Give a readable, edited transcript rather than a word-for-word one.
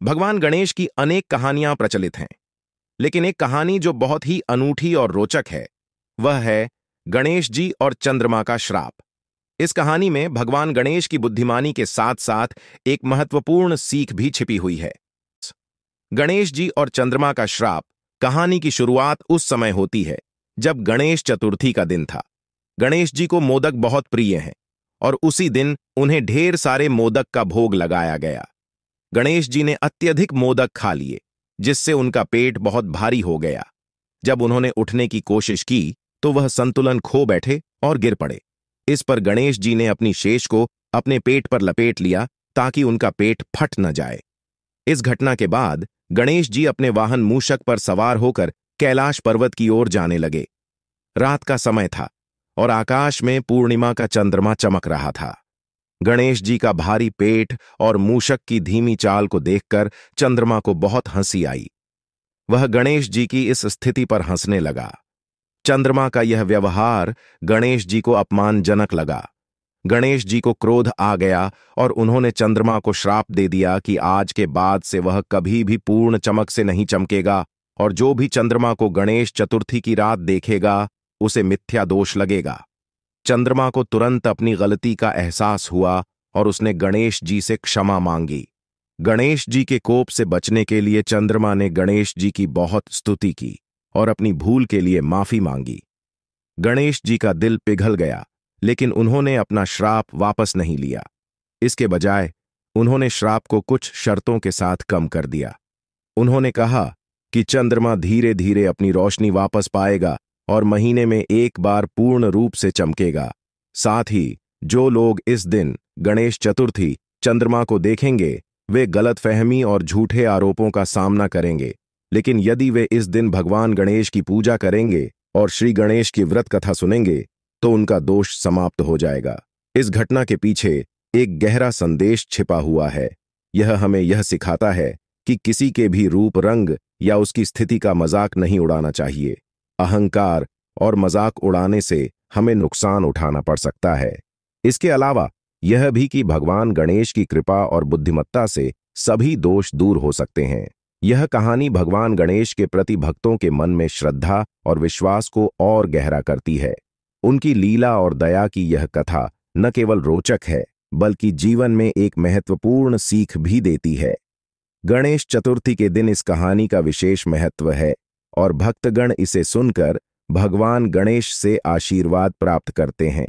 भगवान गणेश की अनेक कहानियां प्रचलित हैं, लेकिन एक कहानी जो बहुत ही अनूठी और रोचक है, वह है गणेश जी और चंद्रमा का श्राप। इस कहानी में भगवान गणेश की बुद्धिमानी के साथ साथ एक महत्वपूर्ण सीख भी छिपी हुई है। गणेश जी और चंद्रमा का श्राप कहानी की शुरुआत उस समय होती है जब गणेश चतुर्थी का दिन था। गणेश जी को मोदक बहुत प्रिय हैं और उसी दिन उन्हें ढेर सारे मोदक का भोग लगाया गया। गणेश जी ने अत्यधिक मोदक खा लिए, जिससे उनका पेट बहुत भारी हो गया। जब उन्होंने उठने की कोशिश की तो वह संतुलन खो बैठे और गिर पड़े। इस पर गणेश जी ने अपनी शेष को अपने पेट पर लपेट लिया ताकि उनका पेट फट न जाए। इस घटना के बाद गणेश जी अपने वाहन मूषक पर सवार होकर कैलाश पर्वत की ओर जाने लगे। रात का समय था और आकाश में पूर्णिमा का चंद्रमा चमक रहा था। गणेश जी का भारी पेट और मूषक की धीमी चाल को देखकर चंद्रमा को बहुत हंसी आई। वह गणेश जी की इस स्थिति पर हंसने लगा। चंद्रमा का यह व्यवहार गणेश जी को अपमानजनक लगा। गणेश जी को क्रोध आ गया और उन्होंने चंद्रमा को श्राप दे दिया कि आज के बाद से वह कभी भी पूर्ण चमक से नहीं चमकेगा और जो भी चंद्रमा को गणेश चतुर्थी की रात देखेगा उसे मिथ्या दोष लगेगा। चंद्रमा को तुरंत अपनी गलती का एहसास हुआ और उसने गणेश जी से क्षमा मांगी। गणेश जी के कोप से बचने के लिए चंद्रमा ने गणेश जी की बहुत स्तुति की और अपनी भूल के लिए माफी मांगी। गणेश जी का दिल पिघल गया, लेकिन उन्होंने अपना श्राप वापस नहीं लिया। इसके बजाय उन्होंने श्राप को कुछ शर्तों के साथ कम कर दिया। उन्होंने कहा कि चंद्रमा धीरे धीरे अपनी रोशनी वापस पाएगा और महीने में एक बार पूर्ण रूप से चमकेगा। साथ ही जो लोग इस दिन गणेश चतुर्थी चंद्रमा को देखेंगे वे गलतफहमी और झूठे आरोपों का सामना करेंगे, लेकिन यदि वे इस दिन भगवान गणेश की पूजा करेंगे और श्री गणेश की व्रत कथा सुनेंगे तो उनका दोष समाप्त हो जाएगा। इस घटना के पीछे एक गहरा संदेश छिपा हुआ है। यह हमें यह सिखाता है कि किसी के भी रूप, रंग या उसकी स्थिति का मजाक नहीं उड़ाना चाहिए। अहंकार और मजाक उड़ाने से हमें नुकसान उठाना पड़ सकता है। इसके अलावा यह भी कि भगवान गणेश की कृपा और बुद्धिमत्ता से सभी दोष दूर हो सकते हैं। यह कहानी भगवान गणेश के प्रति भक्तों के मन में श्रद्धा और विश्वास को और गहरा करती है। उनकी लीला और दया की यह कथा न केवल रोचक है, बल्कि जीवन में एक महत्वपूर्ण सीख भी देती है। गणेश चतुर्थी के दिन इस कहानी का विशेष महत्व है और भक्तगण इसे सुनकर भगवान गणेश से आशीर्वाद प्राप्त करते हैं।